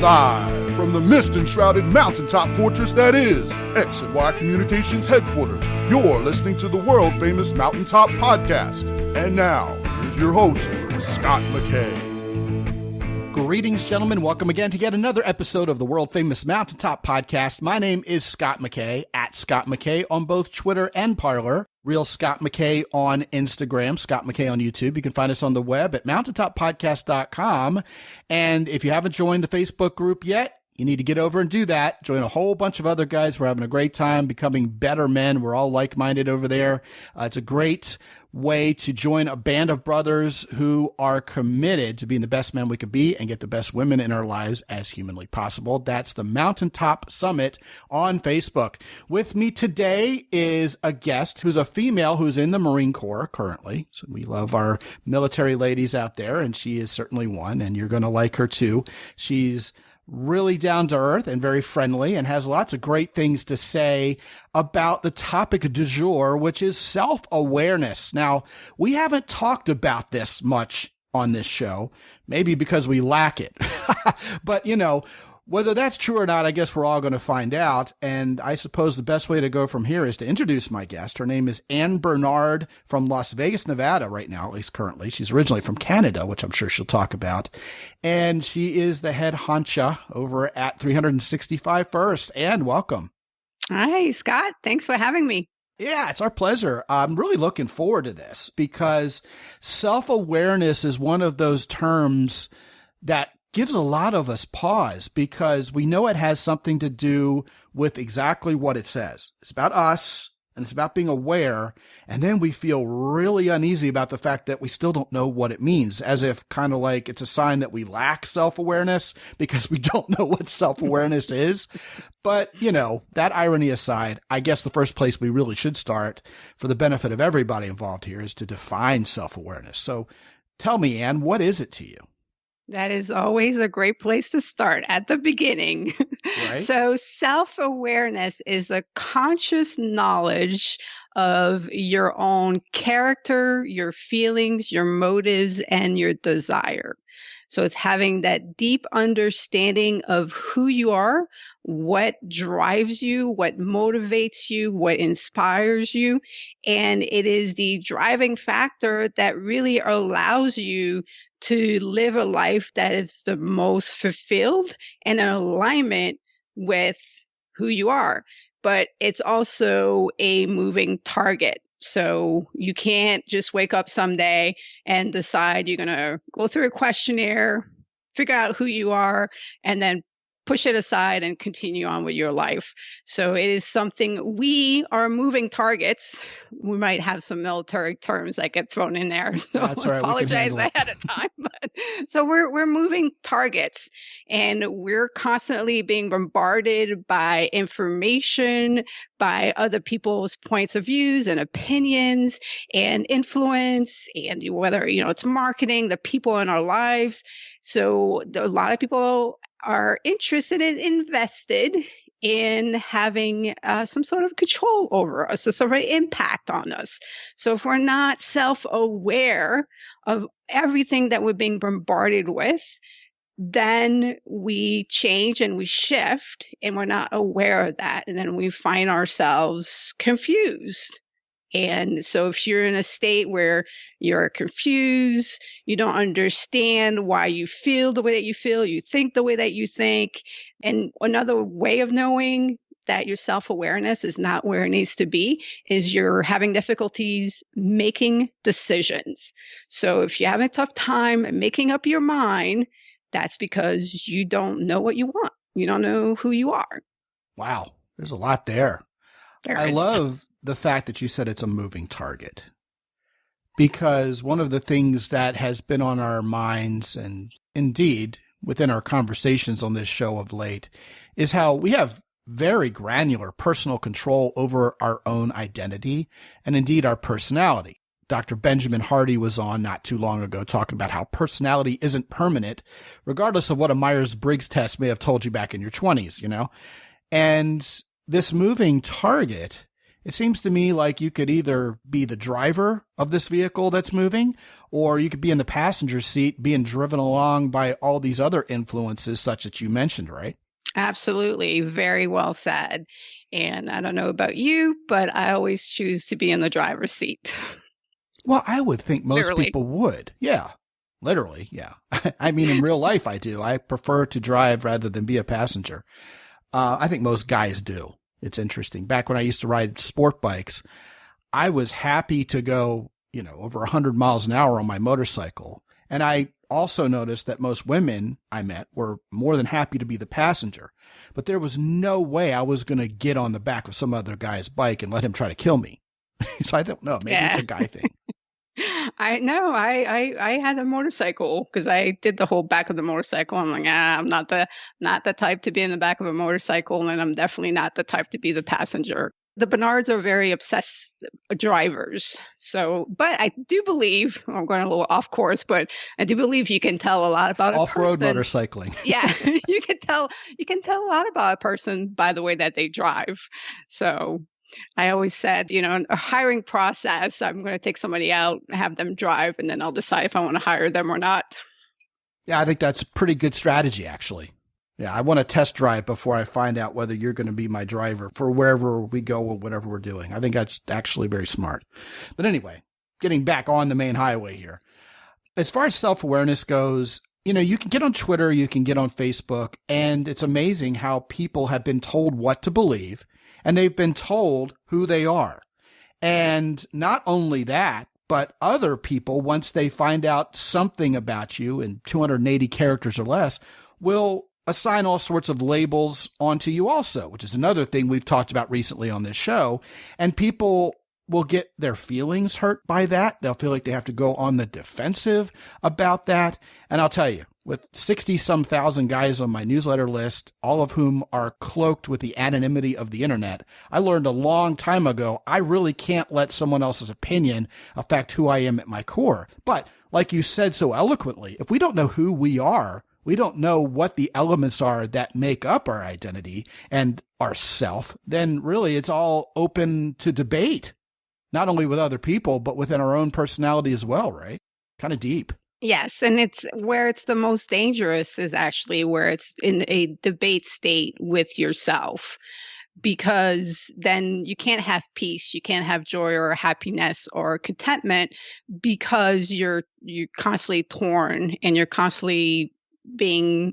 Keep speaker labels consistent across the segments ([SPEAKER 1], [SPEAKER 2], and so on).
[SPEAKER 1] Live from the mist-enshrouded mountaintop fortress that is X and Y Communications headquarters, you're listening to the world-famous Mountaintop Podcast. And now, here's your host, Scott McKay.
[SPEAKER 2] Greetings, gentlemen. Welcome again to yet another episode of the world-famous Mountaintop Podcast. My name is Scott McKay, at Scott McKay on both Twitter and Parler. Real Scott McKay on Instagram, Scott McKay on YouTube. You can find us on the web at mountaintoppodcast.com. And if you haven't joined the Facebook group yet, you need to get over and do that. Join a whole bunch of other guys. We're having a great time becoming better men. We're all like-minded over there. It's a great way to join a band of brothers who are committed to being the best men we could be and get the best women in our lives as humanly possible. That's the Mountaintop Summit on Facebook. With me today is a guest who's a female who's in the Marine Corps currently. So we love our military ladies out there, and she is certainly one, and you're going to like her too. She's really down to earth and very friendly and has lots of great things to say about the topic du jour, which is self-awareness. Now, we haven't talked about this much on this show, maybe because we lack it. But, you know, whether that's true or not, I guess we're all going to find out. And I suppose the best way to go from here is to introduce my guest. Her name is Ann Bernard from Las Vegas, Nevada right now, at least currently. She's originally from Canada, which I'm sure she'll talk about. And she is the head honcha over at 365 First. Ann, welcome.
[SPEAKER 3] Hi, Scott. Thanks for having me.
[SPEAKER 2] Yeah, it's our pleasure. I'm really looking forward to this because self-awareness is one of those terms that gives a lot of us pause because we know it has something to do with exactly what it says. It's about us and it's about being aware. And then we feel really uneasy about the fact that we still don't know what it means, as if kind of like it's a sign that we lack self-awareness because we don't know what self-awareness is. But, you know, that irony aside, I guess the first place we really should start for the benefit of everybody involved here is to define self-awareness. So tell me, Ann, what is it to you?
[SPEAKER 3] That is always a great place to start at the beginning.
[SPEAKER 2] Right.
[SPEAKER 3] So self-awareness is a conscious knowledge of your own character, your feelings, your motives, and your desire. So it's having that deep understanding of who you are, what drives you, what motivates you, what inspires you. And it is the driving factor that really allows you to live a life that is the most fulfilled and in alignment with who you are. But it's also a moving target. So you can't just wake up someday and decide you're going to go through a questionnaire, figure out who you are, and then push it aside and continue on with your life. So it is something we are moving targets. We might have some military terms that get thrown in there. So
[SPEAKER 2] That's all right.
[SPEAKER 3] I apologize ahead of time. But, so we're moving targets, and we're constantly being bombarded by information, by other people's points of views and opinions and influence, and whether, you know, it's marketing, the people in our lives. So a lot of people are interested and invested in having some sort of control over us, some sort of impact on us. So if we're not self-aware of everything that we're being bombarded with, then we change and we shift and we're not aware of that. And then we find ourselves confused. And so if you're in a state where you're confused, you don't understand why you feel the way that you feel, you think the way that you think. And another way of knowing that your self-awareness is not where it needs to be is you're having difficulties making decisions. So if you're having a tough time making up your mind, that's because you don't know what you want. You don't know who you are.
[SPEAKER 2] Wow. There's a lot there. I love the fact that you said it's a moving target, because one of the things that has been on our minds and indeed within our conversations on this show of late is how we have very granular personal control over our own identity and indeed our personality. Dr. Benjamin Hardy was on not too long ago talking about how personality isn't permanent, regardless of what a Myers-Briggs test may have told you back in your 20s, you know? And this moving target, it seems to me like you could either be the driver of this vehicle that's moving, Or you could be in the passenger seat being driven along by all these other influences such that you mentioned, right?
[SPEAKER 3] Absolutely. Very well said. And I don't know about you, but I always choose to be in the driver's seat.
[SPEAKER 2] Well, I would think most
[SPEAKER 3] Literally.
[SPEAKER 2] people would. Yeah. Literally. Yeah. I mean, in real life, I do. I prefer to drive rather than be a passenger. I think most guys do. It's interesting. Back when I used to ride sport bikes, I was happy to go, over 100 miles an hour on my motorcycle. And I also noticed that most women I met were more than happy to be the passenger. But there was no way I was going to get on the back of some other guy's bike and let him try to kill me. So I don't know. Maybe it's a guy thing.
[SPEAKER 3] I know. I had a motorcycle because I did the whole back of the motorcycle. I'm like, I'm not the type to be in the back of a motorcycle, and I'm definitely not the type to be the passenger. The Bernards are very obsessed drivers. So, but I do believe, I'm going a little off course, but I do believe you can tell a lot about a
[SPEAKER 2] off-road
[SPEAKER 3] person.
[SPEAKER 2] motorcycling.
[SPEAKER 3] Yeah, you can tell a lot about a person by the way that they drive. So I always said, in a hiring process, I'm going to take somebody out, have them drive, and then I'll decide if I want to hire them or not.
[SPEAKER 2] Yeah, I think that's a pretty good strategy, actually. Yeah, I want to test drive before I find out whether you're going to be my driver for wherever we go or whatever we're doing. I think that's actually very smart. But anyway, getting back on the main highway here. As far as self-awareness goes, you can get on Twitter, you can get on Facebook, and it's amazing how people have been told what to believe, and they've been told who they are. And not only that, but other people, once they find out something about you in 280 characters or less, will assign all sorts of labels onto you also, which is another thing we've talked about recently on this show. And people will get their feelings hurt by that. They'll feel like they have to go on the defensive about that. And I'll tell you, with 60-some thousand guys on my newsletter list, all of whom are cloaked with the anonymity of the internet, I learned a long time ago, I really can't let someone else's opinion affect who I am at my core. But like you said so eloquently, if we don't know who we are, we don't know what the elements are that make up our identity and our self, then really it's all open to debate, not only with other people, but within our own personality as well, right? Kind of deep.
[SPEAKER 3] Yes, and it's where it's the most dangerous is actually where it's in a debate state with yourself, because then you can't have peace, you can't have joy or happiness or contentment because you're constantly torn and you're constantly being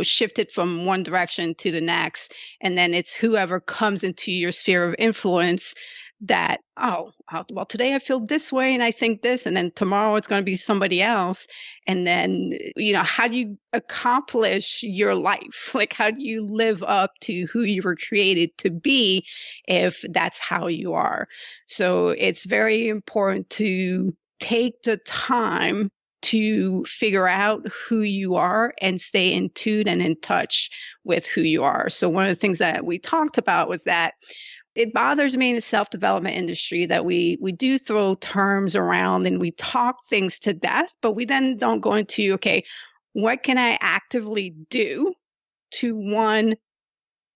[SPEAKER 3] shifted from one direction to the next, and then it's whoever comes into your sphere of influence that, well, today I feel this way and I think this, and then tomorrow it's going to be somebody else. And then, how do you accomplish your life? Like, how do you live up to who you were created to be if that's how you are? So it's very important to take the time to figure out who you are and stay in tune and in touch with who you are. So one of the things that we talked about was that it bothers me in the self-development industry that we do throw terms around and we talk things to death, but we then don't go into, okay, what can I actively do to, one,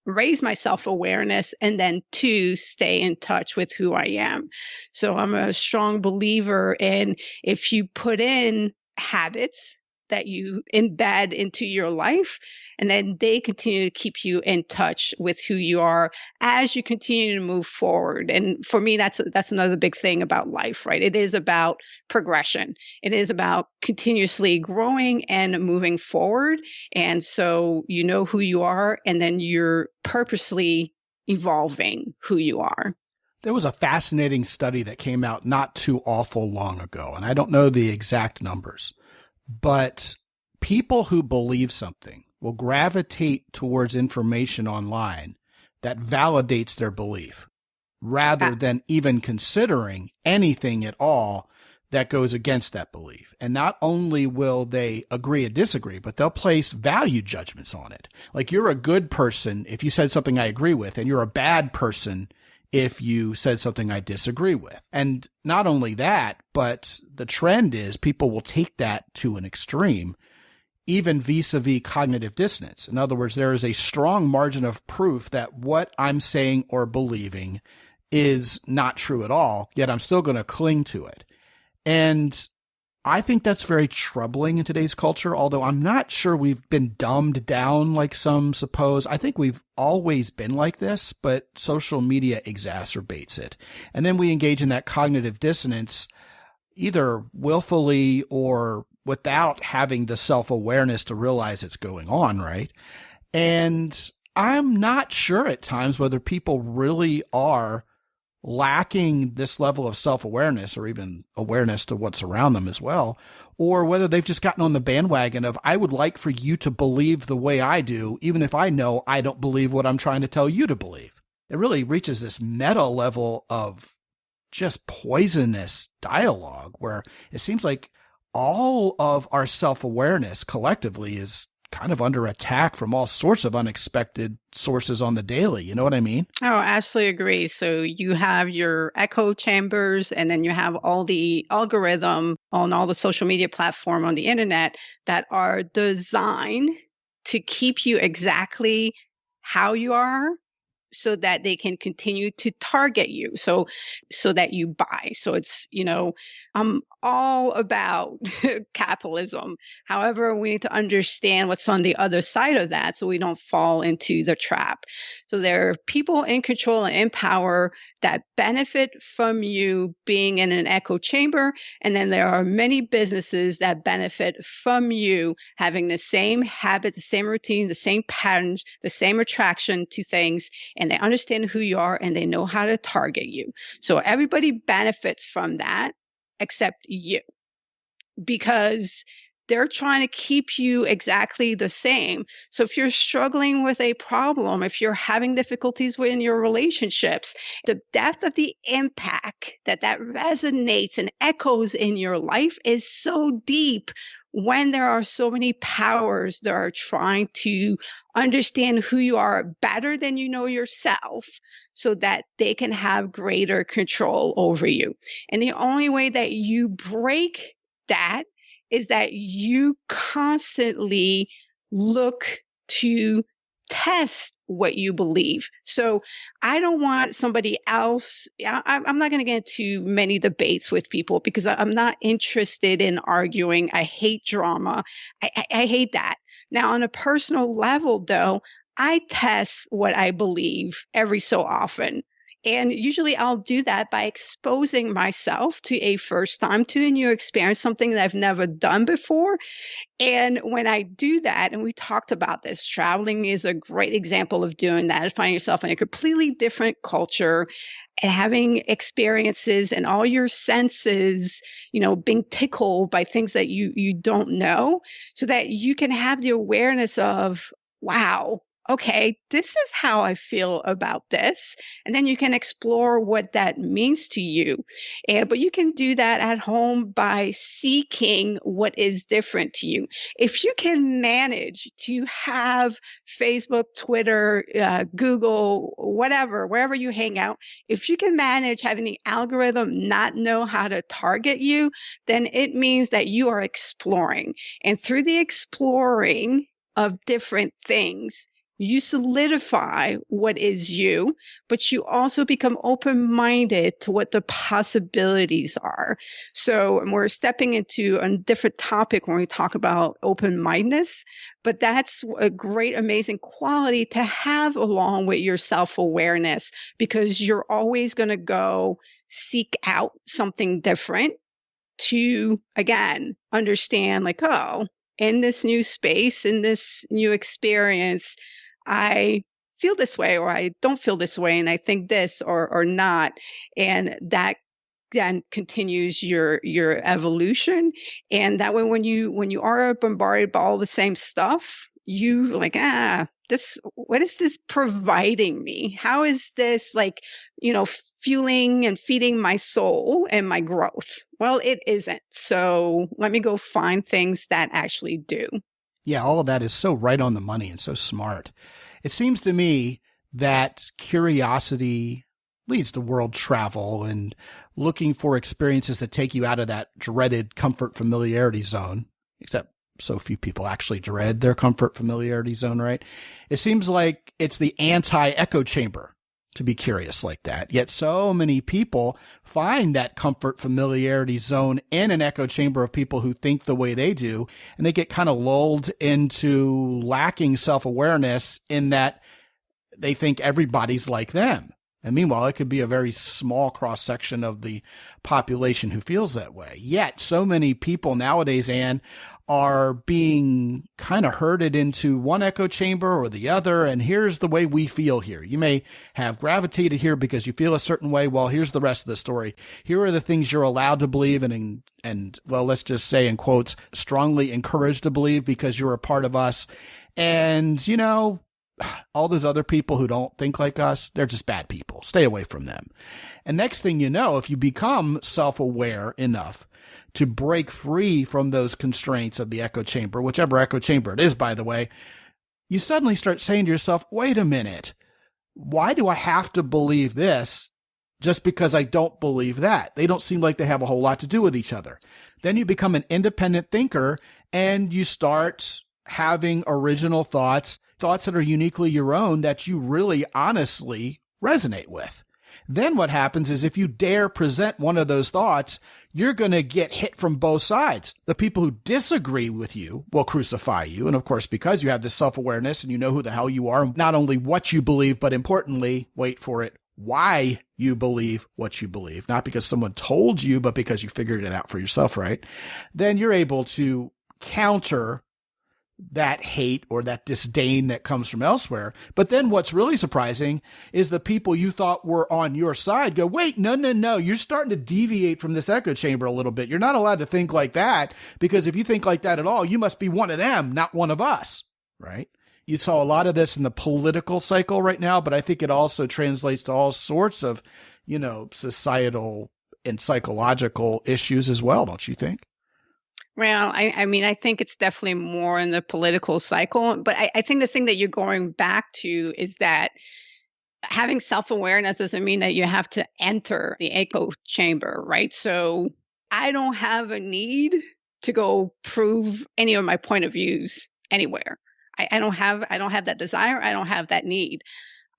[SPEAKER 3] raise my self-awareness, and then two, stay in touch with who I am. So I'm a strong believer in if you put in habits that you embed into your life, and then they continue to keep you in touch with who you are as you continue to move forward. And for me, that's another big thing about life, right? It is about progression. It is about continuously growing and moving forward. And so you know who you are, and then you're purposely evolving who you are.
[SPEAKER 2] There was a fascinating study that came out not too awful long ago, and I don't know the exact numbers, but people who believe something will gravitate towards information online that validates their belief rather than even considering anything at all that goes against that belief. And not only will they agree and disagree, but they'll place value judgments on it. Like, you're a good person if you said something I agree with, and you're a bad person if you said something I disagree with. And not only that, but the trend is people will take that to an extreme, even vis-a-vis cognitive dissonance. In other words, there is a strong margin of proof that what I'm saying or believing is not true at all, yet I'm still going to cling to it. And I think that's very troubling in today's culture, although I'm not sure we've been dumbed down like some suppose. I think we've always been like this, but social media exacerbates it. And then we engage in that cognitive dissonance, either willfully or without having the self-awareness to realize it's going on, right? And I'm not sure at times whether people really are lacking this level of self-awareness or even awareness to what's around them as well, or whether they've just gotten on the bandwagon of, I would like for you to believe the way I do, even if I know I don't believe what I'm trying to tell you to believe. It really reaches this meta level of just poisonous dialogue where it seems like all of our self-awareness collectively is kind of under attack from all sorts of unexpected sources on the daily. You know what I mean?
[SPEAKER 3] Oh, absolutely agree. So you have your echo chambers, and then you have all the algorithm on all the social media platform on the internet that are designed to keep you exactly how you are, so that they can continue to target you, so that you buy. So it's, I'm all about capitalism. However, we need to understand what's on the other side of that so we don't fall into the trap. So there are people in control and in power that benefit from you being in an echo chamber. And then there are many businesses that benefit from you having the same habit, the same routine, the same patterns, the same attraction to things. And they understand who you are and they know how to target you. So everybody benefits from that except you, because they're trying to keep you exactly the same. So if you're struggling with a problem, if you're having difficulties in your relationships, the depth of the impact that resonates and echoes in your life is so deep when there are so many powers that are trying to understand who you are better than you know yourself, so that they can have greater control over you. And the only way that you break that is that you constantly look to test what you believe. So I don't want somebody else. I'm not going to get into many debates with people because I'm not interested in arguing. I hate drama. I hate that. Now, on a personal level, though, I test what I believe every so often. And usually I'll do that by exposing myself to a first time, to a new experience, something that I've never done before. And when I do that, and we talked about this, traveling is a great example of doing that, finding yourself in a completely different culture and having experiences and all your senses, being tickled by things that you don't know, so that you can have the awareness of, wow, okay, this is how I feel about this. And then you can explore what that means to you. But you can do that at home by seeking what is different to you. If you can manage to have Facebook, Twitter, Google, whatever, wherever you hang out, if you can manage having the algorithm not know how to target you, then it means that you are exploring. And through the exploring of different things, you solidify what is you, but you also become open-minded to what the possibilities are. So we're stepping into a different topic when we talk about open-mindedness, but that's a great, amazing quality to have along with your self-awareness, because you're always going to go seek out something different to, again, understand like, oh, in this new space, in this new experience, I feel this way, or I don't feel this way, and I think this or not. And that then continues your evolution. And that way, when you are bombarded by all the same stuff, you like, what is this providing me? How is this fueling and feeding my soul and my growth? Well, it isn't. So let me go find things that actually do.
[SPEAKER 2] Yeah, all of that is so right on the money and so smart. It seems to me that curiosity leads to world travel and looking for experiences that take you out of that dreaded comfort familiarity zone, except so few people actually dread their comfort familiarity zone, right? It seems like it's the anti-echo chamber. to be curious like that. Yet so many people find that comfort familiarity zone in an echo chamber of people who think the way they do, and they get kind of lulled into lacking self-awareness in that they think everybody's like them. And meanwhile, it could be a very small cross-section of the population who feels that way. Yet so many people nowadays, Anne, are being kind of herded into one echo chamber or the other. And here's the way we feel here. You may have gravitated here because you feel a certain way. Well, here's the rest of the story. Here are the things you're allowed to believe and well, let's just say in quotes, strongly encouraged to believe because you're a part of us. And, you know, all those other people who don't think like us, they're just bad people. Stay away from them. And next thing you know, if you become self-aware enough to break free from those constraints of the echo chamber, whichever echo chamber it is, by the way, you suddenly start saying to yourself, wait a minute, why do I have to believe this just because I don't believe that? They don't seem like they have a whole lot to do with each other. Then you become an independent thinker and you start having original thoughts that are uniquely your own that you really honestly resonate with. Then what happens is if you dare present one of those thoughts, you're going to get hit from both sides. The people who disagree with you will crucify you. And of course, because you have this self-awareness and you know who the hell you are, not only what you believe, but importantly, wait for it, why you believe what you believe, not because someone told you, but because you figured it out for yourself, right? Then you're able to counter that hate or that disdain that comes from elsewhere. But then what's really surprising is the people you thought were on your side go, wait, no, you're starting to deviate from this echo chamber a little bit. You're not allowed to think like that, because if you think like that at all, you must be one of them, not one of us, right? You saw a lot of this in the political cycle right now, but I think it also translates to all sorts of, you know, societal and psychological issues as well, don't you think?
[SPEAKER 3] Well, I mean, I think it's definitely more in the political cycle, but I think the thing that you're going back to is that having self-awareness doesn't mean that you have to enter the echo chamber, right? So I don't have a need to go prove any of my point of views anywhere. I don't have that desire. I don't have that need.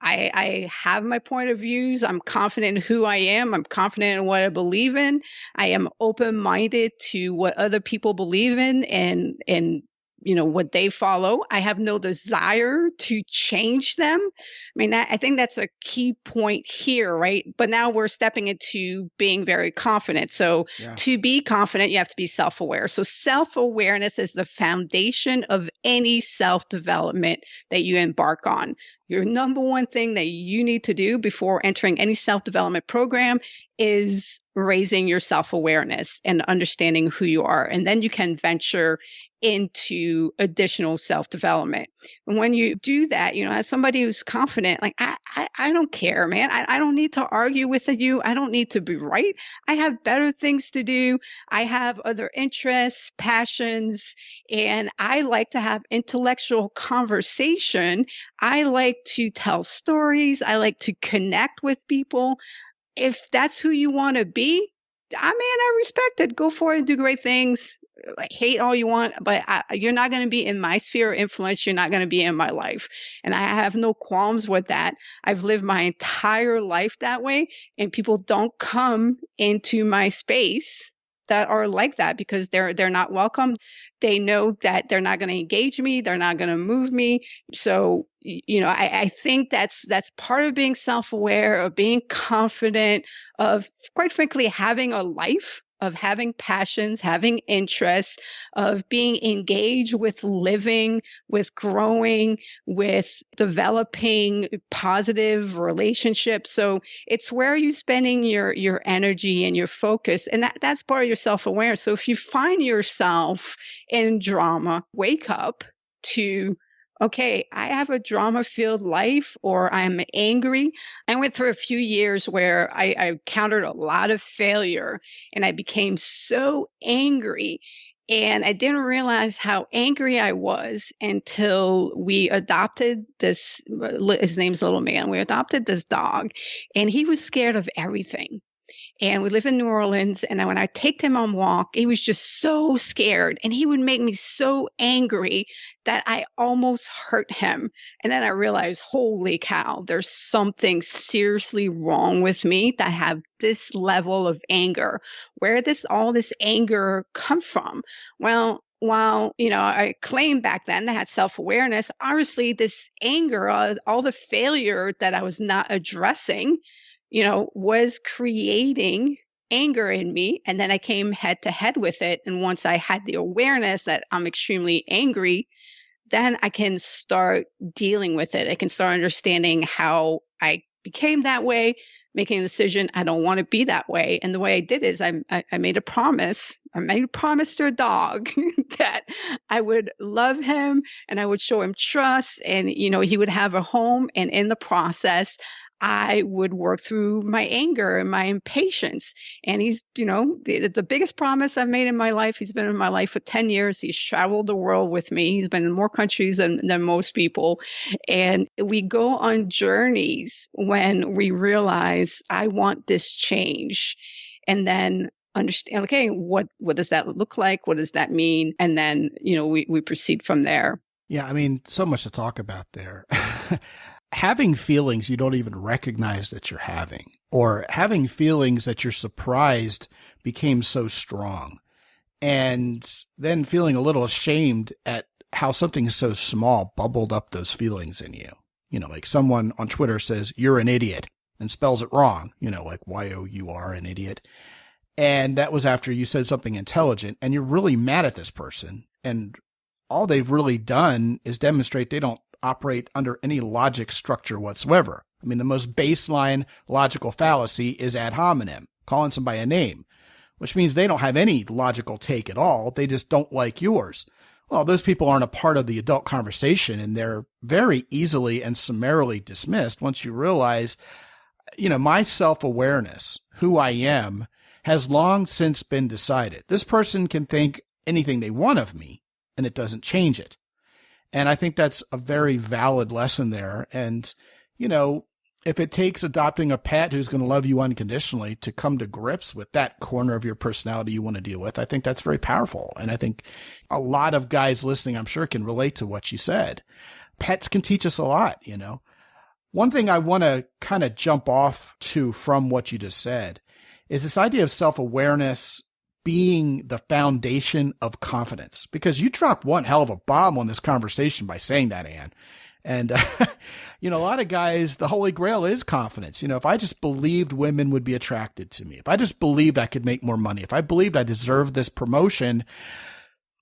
[SPEAKER 3] I have my point of views. I'm confident in who I am. I'm confident in what I believe in. I am open-minded to what other people believe in and you know, what they follow. I have no desire to change them. I mean, I think that's a key point here, right? But now we're stepping into being very confident. So to be confident, you have to be self-aware. So self-awareness is the foundation of any self-development that you embark on. Your number one thing that you need to do before entering any self-development program is raising your self-awareness and understanding who you are. And then you can venture into additional self-development. And when you do that, you know, as somebody who's confident, like, I don't care, man. I don't need to argue with you. I don't need to be right. I have better things to do. I have other interests, passions, and I like to have intellectual conversation. I like to tell stories. I like to connect with people. If that's who you want to be, I respect it. Go for it and do great things. Like, hate all you want, but you're not going to be in my sphere of influence. You're not going to be in my life. And I have no qualms with that. I've lived my entire life that way, and people don't come into my space that are like that because they're not welcome. They know that they're not going to engage me. They're not going to move me. So, you know, I think that's part of being self-aware, of being confident, of, quite frankly, having a life, of having passions, having interests, of being engaged with living, with growing, with developing positive relationships. So it's where are you spending your energy and your focus, and that's part of your self-awareness. So if you find yourself in drama, wake up to, okay, I have a drama-filled life, or I'm angry. I went through a few years where I encountered a lot of failure, and I became so angry. And I didn't realize how angry I was until we adopted this, his name's Little Man. We adopted this dog, and he was scared of everything. And we live in New Orleans. And when I take him on walk, he was just so scared. And he would make me so angry that I almost hurt him. And then I realized, holy cow, there's something seriously wrong with me that I have this level of anger. Where did all this anger come from? Well, while, I claimed back then that I had self-awareness, obviously this anger, all the failure that I was not addressing, was creating anger in me. And then I came head to head with it. And once I had the awareness that I'm extremely angry, then I can start dealing with it. I can start understanding how I became that way, making a decision. I don't want to be that way. And the way I did is I made a promise. I made a promise to a dog that I would love him and I would show him trust and, he would have a home. And in the process, I would work through my anger and my impatience. And he's, the biggest promise I've made in my life. He's been in my life for 10 years. He's traveled the world with me. He's been in more countries than most people. And we go on journeys when we realize I want this change. And then understand, okay, what does that look like? What does that mean? And then, we proceed from there.
[SPEAKER 2] Yeah, I mean, so much to talk about there. Having feelings you don't even recognize that you're having, or having feelings that you're surprised became so strong, and then feeling a little ashamed at how something so small bubbled up those feelings in you. Like someone on Twitter says, you're an idiot, and spells it wrong, like Y-O-U-R, an idiot. And that was after you said something intelligent, and you're really mad at this person. And all they've really done is demonstrate they don't operate under any logic structure whatsoever. I mean, the most baseline logical fallacy is ad hominem, calling somebody a name, which means they don't have any logical take at all. They just don't like yours. Well, those people aren't a part of the adult conversation, and they're very easily and summarily dismissed once you realize, my self-awareness, who I am, has long since been decided. This person can think anything they want of me, and it doesn't change it. And I think that's a very valid lesson there. And, if it takes adopting a pet who's going to love you unconditionally to come to grips with that corner of your personality you want to deal with, I think that's very powerful. And I think a lot of guys listening, I'm sure, can relate to what you said. Pets can teach us a lot, One thing I want to kind of jump off to from what you just said is this idea of self-awareness being the foundation of confidence, because you dropped one hell of a bomb on this conversation by saying that, Ann. And, a lot of guys, the holy grail is confidence. If I just believed women would be attracted to me, if I just believed I could make more money, if I believed I deserved this promotion,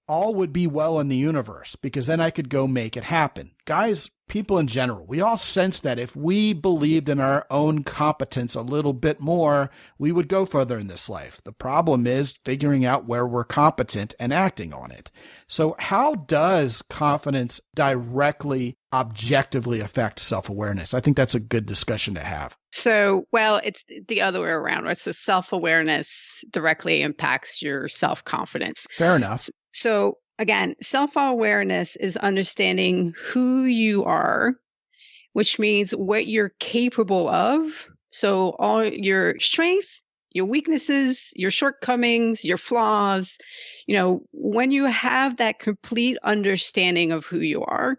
[SPEAKER 2] all would be well in the universe, because then I could go make it happen. Guys, people in general, we all sense that if we believed in our own competence a little bit more, we would go further in this life. The problem is figuring out where we're competent and acting on it. So how does confidence directly, objectively affect self-awareness? I think that's a good discussion to have.
[SPEAKER 3] So, well, it's the other way around, right? So self-awareness directly impacts your self-confidence.
[SPEAKER 2] Fair enough.
[SPEAKER 3] So again, self-awareness is understanding who you are, which means what you're capable of. So all your strengths, your weaknesses, your shortcomings, your flaws, when you have that complete understanding of who you are,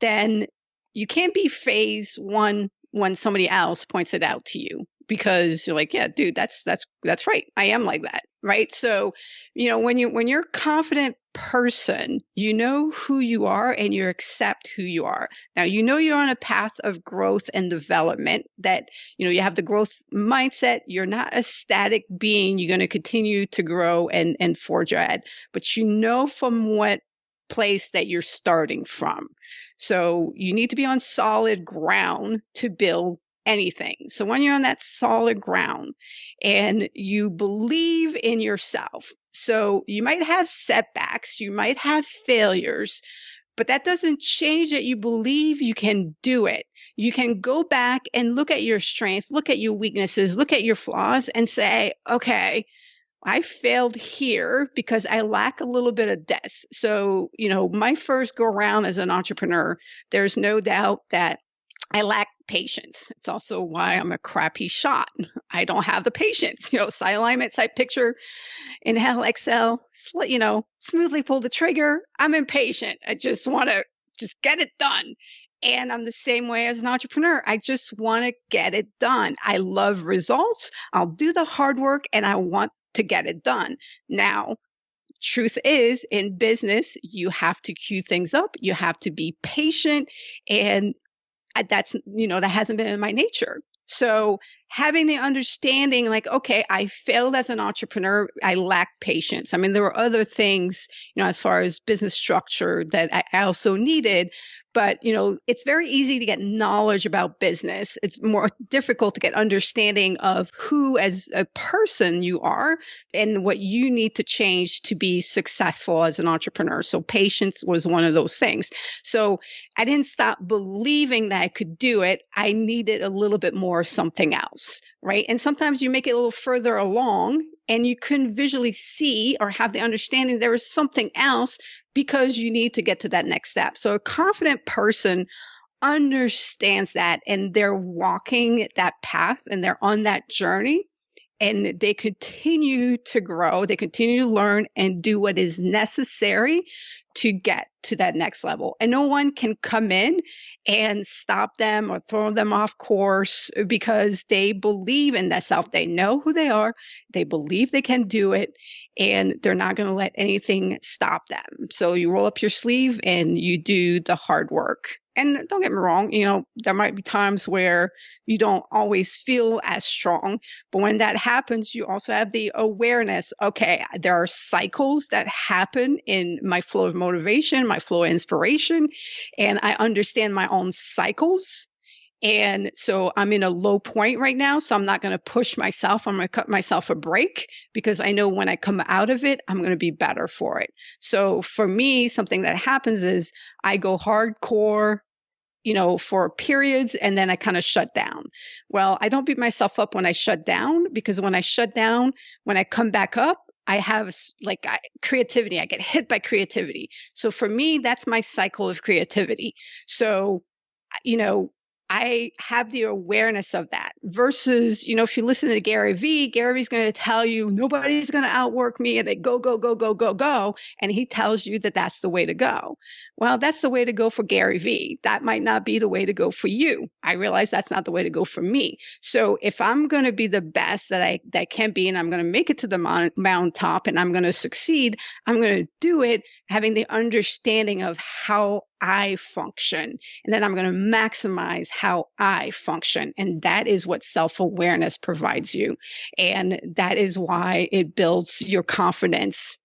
[SPEAKER 3] then you can't be fazed when somebody else points it out to you, because you're like, yeah, dude, that's right. I am like that. Right. So, when you're a confident person, you know who you are and you accept who you are. Now, you're on a path of growth and development, that, you have the growth mindset. You're not a static being. You're going to continue to grow and forge ahead, but from what place that you're starting from. So you need to be on solid ground to build anything. So when you're on that solid ground and you believe in yourself, so you might have setbacks, you might have failures, but that doesn't change that you believe you can do it. You can go back and look at your strengths, look at your weaknesses, look at your flaws and say, okay, I failed here because I lack a little bit of this. So, my first go around as an entrepreneur, there's no doubt that I lack patience. It's also why I'm a crappy shot. I don't have the patience. Side alignment, side picture, inhale, exhale, smoothly pull the trigger. I'm impatient. I just want to just get it done. And I'm the same way as an entrepreneur. I just want to get it done. I love results. I'll do the hard work and I want to get it done. Now, truth is, in business, you have to queue things up. You have to be patient. And that hasn't been in my nature. So having the understanding like, okay, I failed as an entrepreneur. I lacked patience. I mean, there were other things, as far as business structure that I also needed. But, it's very easy to get knowledge about business. It's more difficult to get understanding of who as a person you are and what you need to change to be successful as an entrepreneur. So patience was one of those things. So I didn't stop believing that I could do it. I needed a little bit more something else, right? And sometimes you make it a little further along and you couldn't visually see or have the understanding there is something else because you need to get to that next step. So a confident person understands that and they're walking that path and they're on that journey and they continue to grow. They continue to learn and do what is necessary to get to that next level. And no one can come in and stop them or throw them off course because they believe in themselves. They know who they are. They believe they can do it. And they're not going to let anything stop them. So you roll up your sleeve and you do the hard work. And don't get me wrong, there might be times where you don't always feel as strong. But when that happens, you also have the awareness, okay, there are cycles that happen in my flow of motivation, my flow of inspiration, and I understand my own cycles. And so I'm in a low point right now, so I'm not going to push myself. I'm going to cut myself a break because I know when I come out of it, I'm going to be better for it. So for me, something that happens is I go hardcore, for periods, and then I kind of shut down. Well, I don't beat myself up when I shut down because when I shut down, when I come back up, I have creativity. I get hit by creativity. So for me, that's my cycle of creativity. So, I have the awareness of that versus, if you listen to Gary V's going to tell you nobody's going to outwork me and they go, go, go, go, go, go. And he tells you that that's the way to go. Well, that's the way to go for Gary V. That might not be the way to go for you. I realize that's not the way to go for me. So if I'm going to be the best that I can be, and I'm going to make it to the mountaintop and I'm going to succeed, I'm going to do it having the understanding of how I function. And then I'm going to maximize how I function. And that is what self-awareness provides you. And that is why it builds your confidence.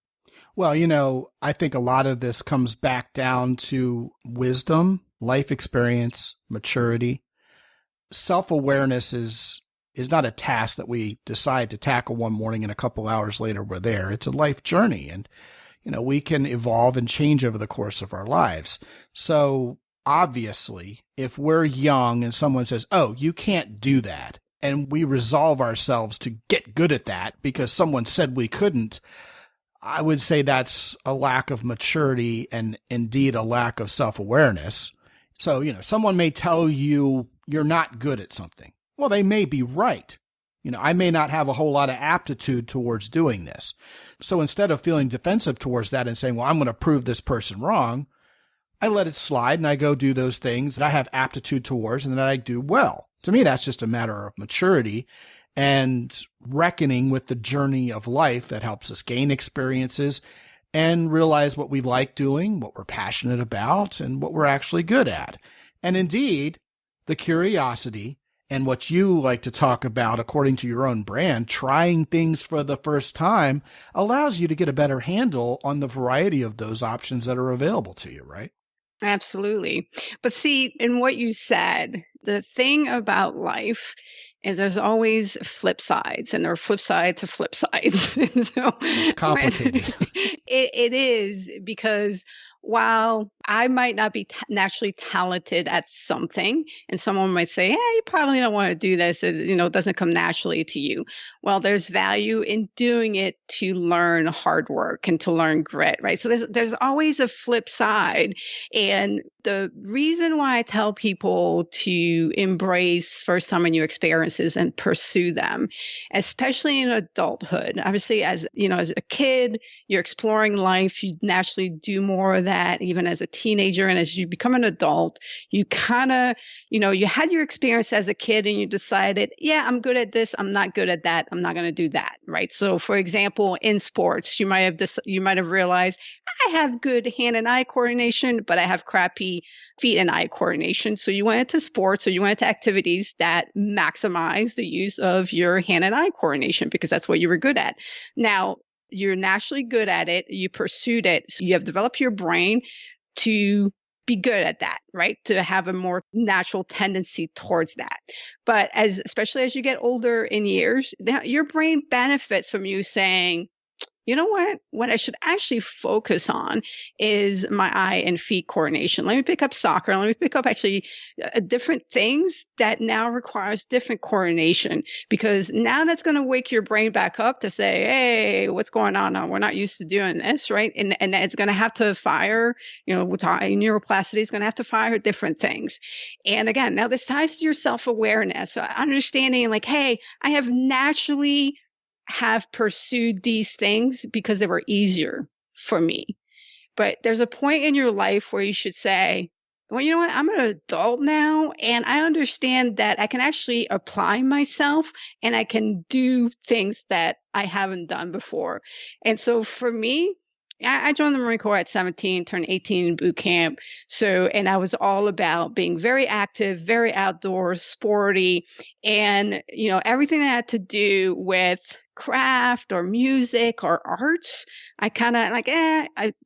[SPEAKER 2] Well, I think a lot of this comes back down to wisdom, life experience, maturity. Self-awareness is not a task that we decide to tackle one morning and a couple hours later we're there. It's a life journey. And we can evolve and change over the course of our lives. So obviously, if we're young and someone says, oh, you can't do that, and we resolve ourselves to get good at that because someone said we couldn't, I would say that's a lack of maturity and indeed a lack of self-awareness. So, someone may tell you you're not good at something. Well, they may be right. I may not have a whole lot of aptitude towards doing this. So instead of feeling defensive towards that and saying, well, I'm going to prove this person wrong, I let it slide and I go do those things that I have aptitude towards and that I do well. To me, that's just a matter of maturity and reckoning with the journey of life that helps us gain experiences and realize what we like doing, what we're passionate about, and what we're actually good at. And indeed, the curiosity and what you like to talk about, according to your own brand, trying things for the first time allows you to get a better handle on the variety of those options that are available to you, right?
[SPEAKER 3] Absolutely. But see, in what you said, the thing about life is there's always flip sides, and there are flip sides to flip sides. And so
[SPEAKER 2] it's complicated.
[SPEAKER 3] It is, because while I might not be naturally talented at something, and someone might say, "Yeah, you probably don't want to do this. It doesn't come naturally to you." Well, there's value in doing it to learn hard work and to learn grit, right? So there's always a flip side. And the reason why I tell people to embrace first time new experiences and pursue them, especially in adulthood. Obviously, as as a kid, you're exploring life, you naturally do more of that. Even as a teenager, and as you become an adult, you kind of, you had your experience as a kid and you decided, yeah, I'm good at this, I'm not good at that, I'm not going to do that, right? So for example, in sports, you might have realized, I have good hand and eye coordination, but I have crappy feet and eye coordination. So you went into sports, or you went into activities that maximize the use of your hand and eye coordination because that's what you were good at. Now, you're naturally good at it. You pursued it. So you have developed your brain to be good at that, right? To have a more natural tendency towards that. But especially as you get older in years, your brain benefits from you saying, you know what I should actually focus on is my eye and feet coordination. Let me pick up soccer. Let me pick up actually different things that now requires different coordination, because now that's going to wake your brain back up to say, hey, what's going on? We're not used to doing this, right? And it's going to have to fire, neuroplasticity is going to have to fire different things. And again, now this ties to your self-awareness. So understanding like, hey, I have pursued these things because they were easier for me. But there's a point in your life where you should say, well, you know what? I'm an adult now, and I understand that I can actually apply myself and I can do things that I haven't done before. And so for me, I joined the Marine Corps at 17, turned 18 in boot camp. And I was all about being very active, very outdoors, sporty, and, everything that had to do with craft or music or arts, I kind of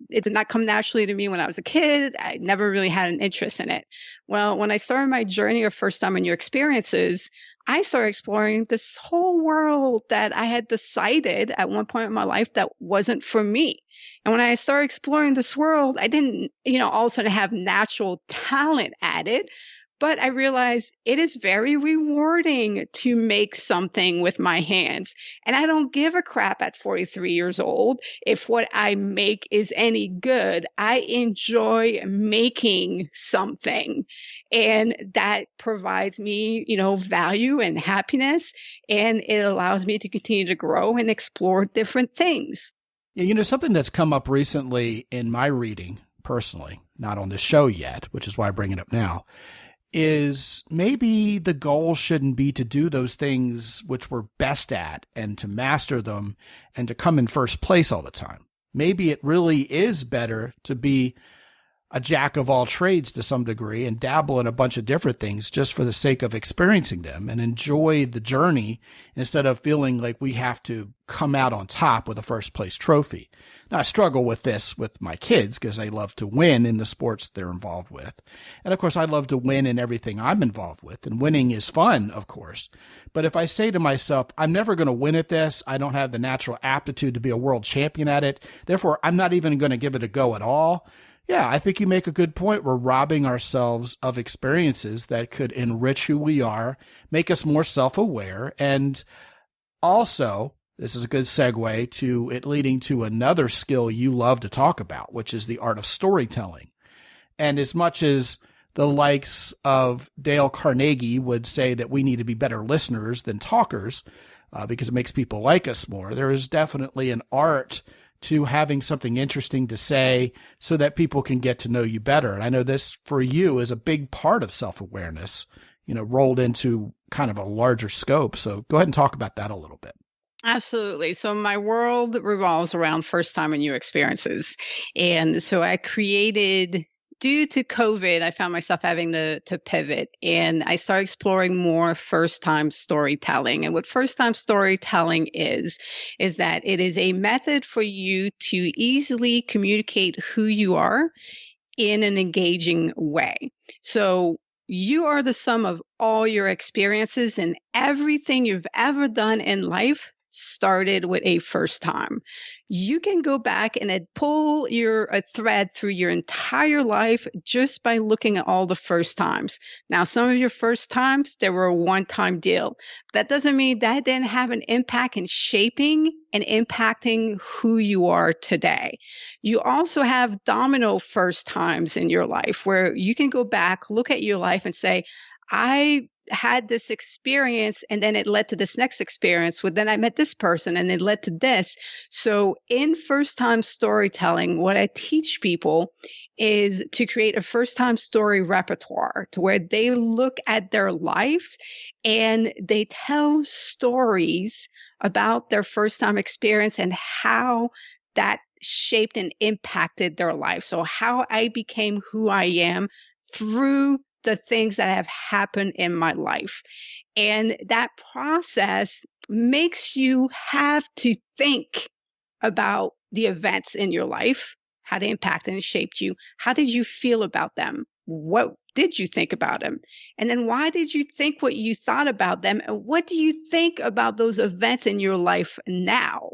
[SPEAKER 3] it did not come naturally to me when I was a kid. I never really had an interest in it. Well, when I started my journey of first time and new experiences, I started exploring this whole world that I had decided at one point in my life that wasn't for me. And when I started exploring this world, I didn't, all of a sudden have natural talent at it, but I realized it is very rewarding to make something with my hands. And I don't give a crap at 43 years old if what I make is any good. I enjoy making something. And that provides me, value and happiness. And it allows me to continue to grow and explore different things.
[SPEAKER 2] Yeah, something that's come up recently in my reading, personally, not on this show yet, which is why I bring it up now, is maybe the goal shouldn't be to do those things which we're best at and to master them and to come in first place all the time. Maybe it really is better to be a jack of all trades to some degree and dabble in a bunch of different things just for the sake of experiencing them and enjoy the journey instead of feeling like we have to come out on top with a first place trophy. Now, I struggle with this with my kids because they love to win in the sports they're involved with. And of course, I love to win in everything I'm involved with. And winning is fun, of course. But if I say to myself, I'm never going to win at this, I don't have the natural aptitude to be a world champion at it, therefore, I'm not even going to give it a go at all. Yeah, I think you make a good point. We're robbing ourselves of experiences that could enrich who we are, make us more self-aware, and also, this is a good segue to it leading to another skill you love to talk about, which is the art of storytelling. And as much as the likes of Dale Carnegie would say that we need to be better listeners than talkers, because it makes people like us more, there is definitely an art to having something interesting to say so that people can get to know you better. And I know this for you is a big part of self-awareness, rolled into kind of a larger scope. So go ahead and talk about that a little bit.
[SPEAKER 3] Absolutely. So my world revolves around first time and new experiences. And so I created, due to COVID, I found myself having to pivot, and I started exploring more first-time storytelling. And what first-time storytelling is that it is a method for you to easily communicate who you are in an engaging way. So you are the sum of all your experiences, and everything you've ever done in life started with a first time. you can go back and pull a thread through your entire life just by looking at all the first times. Now, some of your first times, they were a one-time deal. That doesn't mean that didn't have an impact in shaping and impacting who you are today. You also have domino first times in your life where you can go back, look at your life and say, I had this experience and then it led to this next experience. Well, then I met this person and it led to this. So in first time storytelling, what I teach people is to create a first time story repertoire to where they look at their lives and they tell stories about their first time experience and how that shaped and impacted their life. So how I became who I am through the things that have happened in my life. And that process makes you have to think about the events in your life, how they impacted and shaped you. How did you feel about them? What did you think about them? And then why did you think what you thought about them? And what do you think about those events in your life now?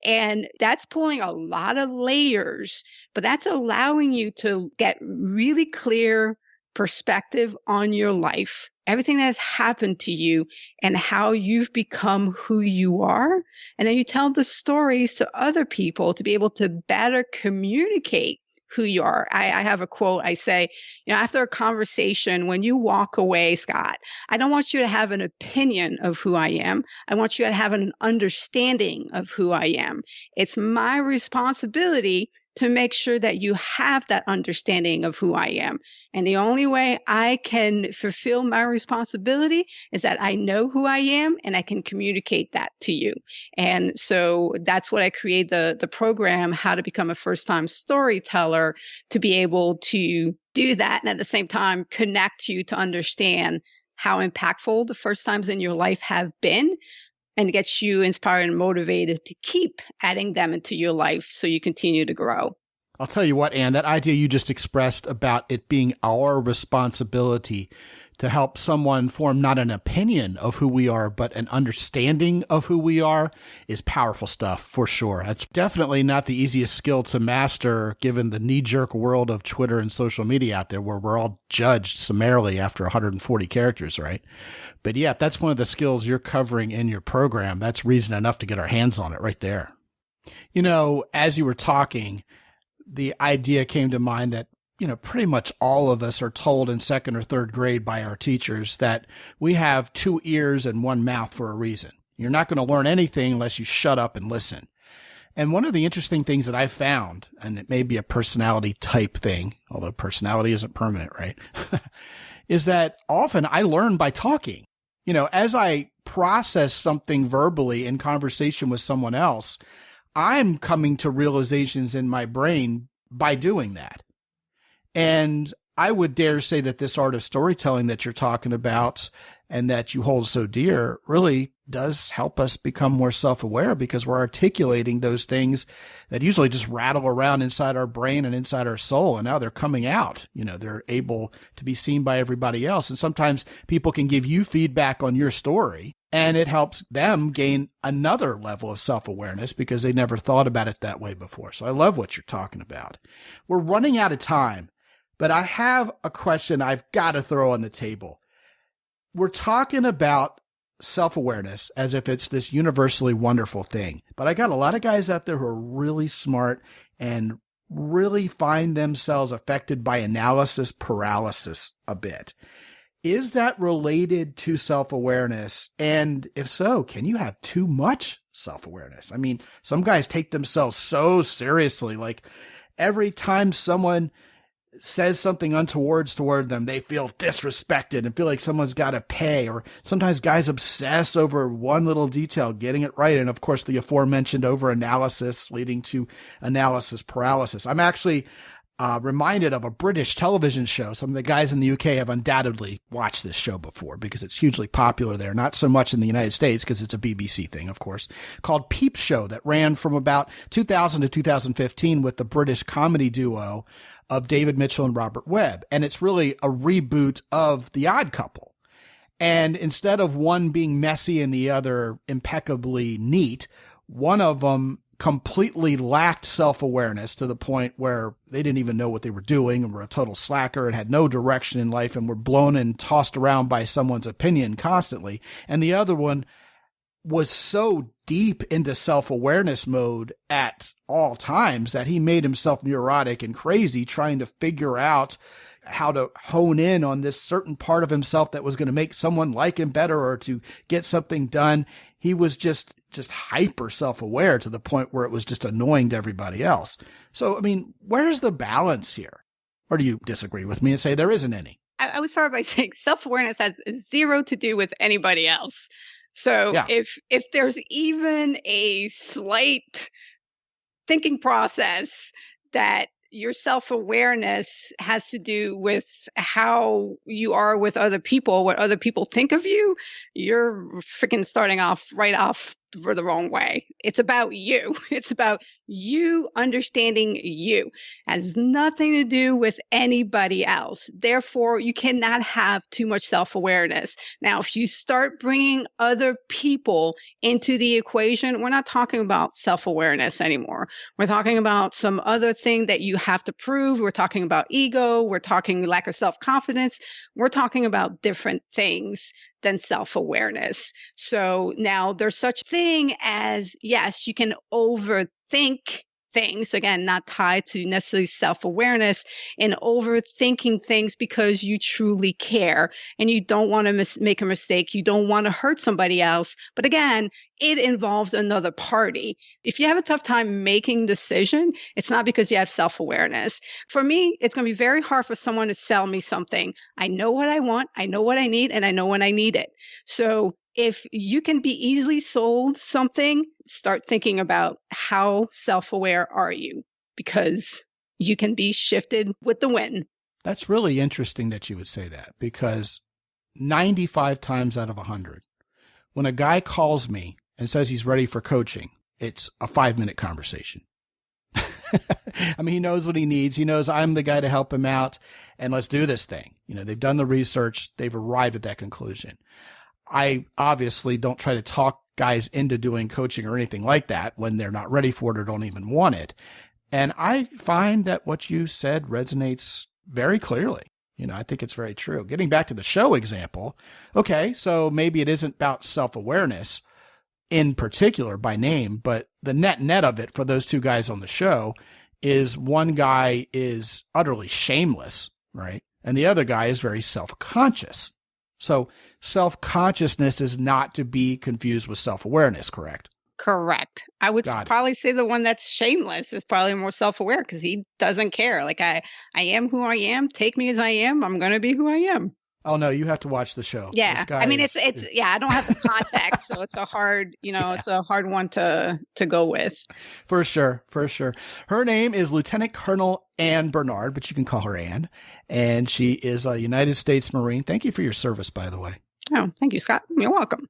[SPEAKER 3] And that's pulling a lot of layers, but that's allowing you to get really clear perspective on your life, everything that has happened to you and how you've become who you are. And then you tell the stories to other people to be able to better communicate who you are. I have a quote. I say, after a conversation, when you walk away, Scott, I don't want you to have an opinion of who I am. I want you to have an understanding of who I am. It's my responsibility to make sure that you have that understanding of who I am. And the only way I can fulfill my responsibility is that I know who I am and I can communicate that to you. And so that's what I create the program, How to Become a First-Time Storyteller, to be able to do that and at the same time connect you to understand how impactful the first times in your life have been, and gets you inspired and motivated to keep adding them into your life so you continue to grow.
[SPEAKER 2] I'll tell you what, Ann, that idea you just expressed about it being our responsibility to help someone form not an opinion of who we are, but an understanding of who we are is powerful stuff for sure. That's definitely not the easiest skill to master given the knee-jerk world of Twitter and social media out there where we're all judged summarily after 140 characters, right? But yeah, that's one of the skills you're covering in your program. That's reason enough to get our hands on it right there. As you were talking, the idea came to mind that pretty much all of us are told in second or third grade by our teachers that we have 2 ears and 1 mouth for a reason. You're not going to learn anything unless you shut up and listen. And one of the interesting things that I found, and it may be a personality type thing, although personality isn't permanent, right? is that often I learn by talking. As I process something verbally in conversation with someone else, I'm coming to realizations in my brain by doing that. And I would dare say that this art of storytelling that you're talking about and that you hold so dear really does help us become more self-aware because we're articulating those things that usually just rattle around inside our brain and inside our soul. And now they're coming out, they're able to be seen by everybody else. And sometimes people can give you feedback on your story and it helps them gain another level of self-awareness because they never thought about it that way before. So I love what you're talking about. We're running out of time, but I have a question I've got to throw on the table. We're talking about self-awareness as if it's this universally wonderful thing. But I got a lot of guys out there who are really smart and really find themselves affected by analysis paralysis a bit. Is that related to self-awareness? And if so, can you have too much self-awareness? I mean, some guys take themselves so seriously, like every time someone says something untoward toward them, they feel disrespected and feel like someone's got to pay. Or sometimes guys obsess over one little detail, getting it right. And of course, the aforementioned over-analysis leading to analysis paralysis. I'm actually reminded of a British television show. Some of the guys in the UK have undoubtedly watched this show before because it's hugely popular there. Not so much in the United States because it's a BBC thing, of course, called Peep Show that ran from about 2000 to 2015 with the British comedy duo of David Mitchell and Robert Webb. And it's really a reboot of The Odd Couple. And instead of one being messy and the other impeccably neat, one of them completely lacked self-awareness to the point where they didn't even know what they were doing and were a total slacker and had no direction in life and were blown and tossed around by someone's opinion constantly. And the other one was so deep into self-awareness mode at all times that he made himself neurotic and crazy trying to figure out how to hone in on this certain part of himself that was going to make someone like him better or to get something done. He was just hyper self-aware to the point where it was just annoying to everybody else. So, I mean, where's the balance here? Or do you disagree with me and say there isn't any?
[SPEAKER 3] I would start by saying self-awareness has zero to do with anybody else. So
[SPEAKER 2] Yeah.
[SPEAKER 3] if there's even a slight thinking process that your self-awareness has to do with how you are with other people, what other people think of you, you're freaking starting off right off for the wrong way. It's about you. It's about you understanding you. It has nothing to do with anybody else. Therefore, you cannot have too much self-awareness. Now, if you start bringing other people into the equation, we're not talking about self-awareness anymore. We're talking about some other thing that you have to prove. We're talking about ego. We're talking lack of self-confidence. We're talking about different things than self-awareness. So now there's such thing as, yes, you can overthink things, again, not tied to necessarily self-awareness, and overthinking things because you truly care and you don't want to make a mistake. You don't want to hurt somebody else. But again, it involves another party. If you have a tough time making decision, it's not because you have self-awareness. For me, it's going to be very hard for someone to sell me something. I know what I want, I know what I need, and I know when I need it. So if you can be easily sold something, start thinking about how self-aware are you, because you can be shifted with the wind.
[SPEAKER 2] That's really interesting that you would say that, because 95 times out of 100, when a guy calls me and says he's ready for coaching, it's a 5-minute conversation. I mean, he knows what he needs. He knows I'm the guy to help him out, and let's do this thing. You know, they've done the research. They've arrived at that conclusion. I obviously don't try to talk guys into doing coaching or anything like that when they're not ready for it or don't even want it. And I find that what you said resonates very clearly. You know, I think it's very true. Getting back to the show example, okay, so maybe it isn't about self-awareness in particular by name, but the net of it for those two guys on the show is one guy is utterly shameless, right? And the other guy is very self-conscious. So self-consciousness is not to be confused with self-awareness, correct?
[SPEAKER 3] Correct. I would probably say the one that's shameless is probably more self-aware because he doesn't care. Like, I am who I am. Take me as I am. I'm going to be who I am.
[SPEAKER 2] Oh, no, you have to watch the show.
[SPEAKER 3] Yeah. I mean, it's yeah, I don't have the context, so it's a hard, it's a hard one to go with.
[SPEAKER 2] For sure. Her name is Lieutenant Colonel Ann Bernard, but you can call her Ann. And she is a United States Marine. Thank you for your service, by the way.
[SPEAKER 3] Oh, thank you, Scott. You're welcome.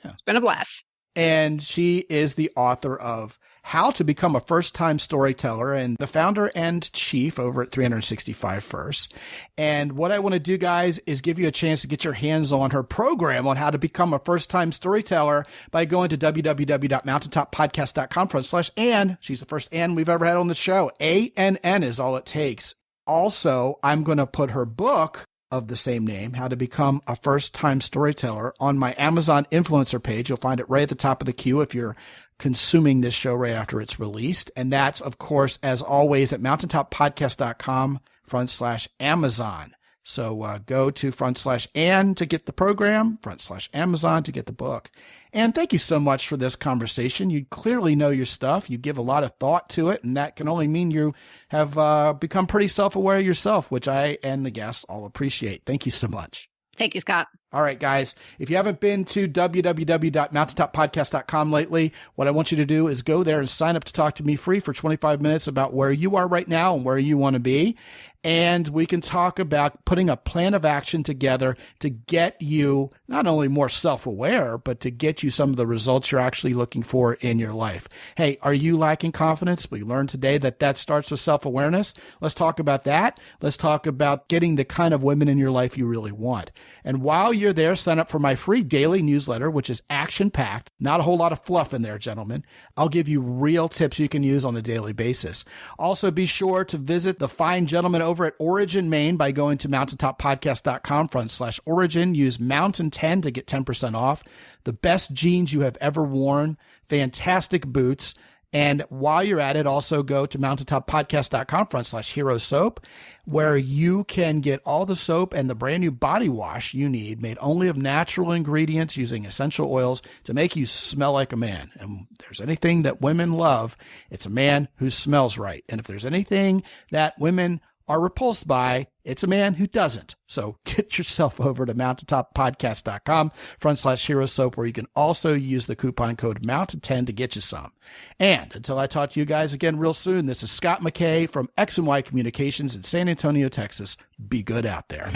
[SPEAKER 3] Yeah. It's been a blast.
[SPEAKER 2] And she is the author of How to Become a First-Time Storyteller and the founder and chief over at 365 First. And what I want to do, guys, is give you a chance to get your hands on her program on how to become a first-time storyteller by going to www.mountaintoppodcast.com/Ann. She's the first Ann we've ever had on the show. ANN is all it takes. Also, I'm going to put her book of the same name, How to Become a First-Time Storyteller, on my Amazon influencer page. You'll find it right at the top of the queue if you're consuming this show right after it's released. And that's, of course, as always, at mountaintoppodcast.com/Amazon. So go to /Ann to get the program, /Amazon to get the book. And thank you so much for this conversation. You clearly know your stuff. You give a lot of thought to it, and that can only mean you have become pretty self-aware yourself, which I and the guests all appreciate. Thank you so much.
[SPEAKER 3] Thank you, Scott.
[SPEAKER 2] All right, guys, if you haven't been to www.mountaintoppodcast.com lately, what I want you to do is go there and sign up to talk to me free for 25 minutes about where you are right now and where you want to be. And we can talk about putting a plan of action together to get you not only more self-aware, but to get you some of the results you're actually looking for in your life. Hey, are you lacking confidence? We learned today that starts with self-awareness. Let's talk about that. Let's talk about getting the kind of women in your life you really want. And while you're there, sign up for my free daily newsletter, which is action-packed. Not a whole lot of fluff in there, gentlemen. I'll give you real tips you can use on a daily basis. Also, be sure to visit the fine gentlemen over at Origin, Maine by going to mountaintop.podcast.com/origin. Use Mountain 10 to get 10% off. The best jeans you have ever worn, fantastic boots. And while you're at it, also go to mountaintoppodcast.com/hero soap, where you can get all the soap and the brand new body wash you need, made only of natural ingredients using essential oils to make you smell like a man. And if there's anything that women love, it's a man who smells right. And if there's anything that women are repulsed by, it's a man who doesn't. So get yourself over to mountaintop.podcast.com/hero soap, where you can also use the coupon code Mountain10 to get you some. And until I talk to you guys again real soon, this is Scott McKay from X&Y Communications in San Antonio, Texas. Be good out there.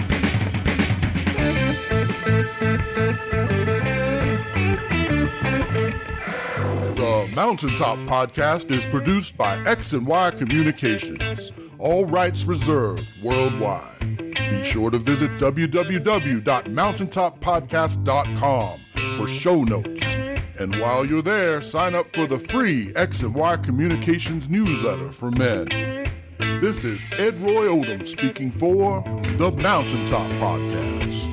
[SPEAKER 1] The Mountaintop Podcast is produced by X&Y Communications. All rights reserved worldwide. Be sure to visit www.mountaintoppodcast.com for show notes. And while you're there, sign up for the free X&Y Communications newsletter for men. This is Ed Roy Odom speaking for the Mountaintop Podcast.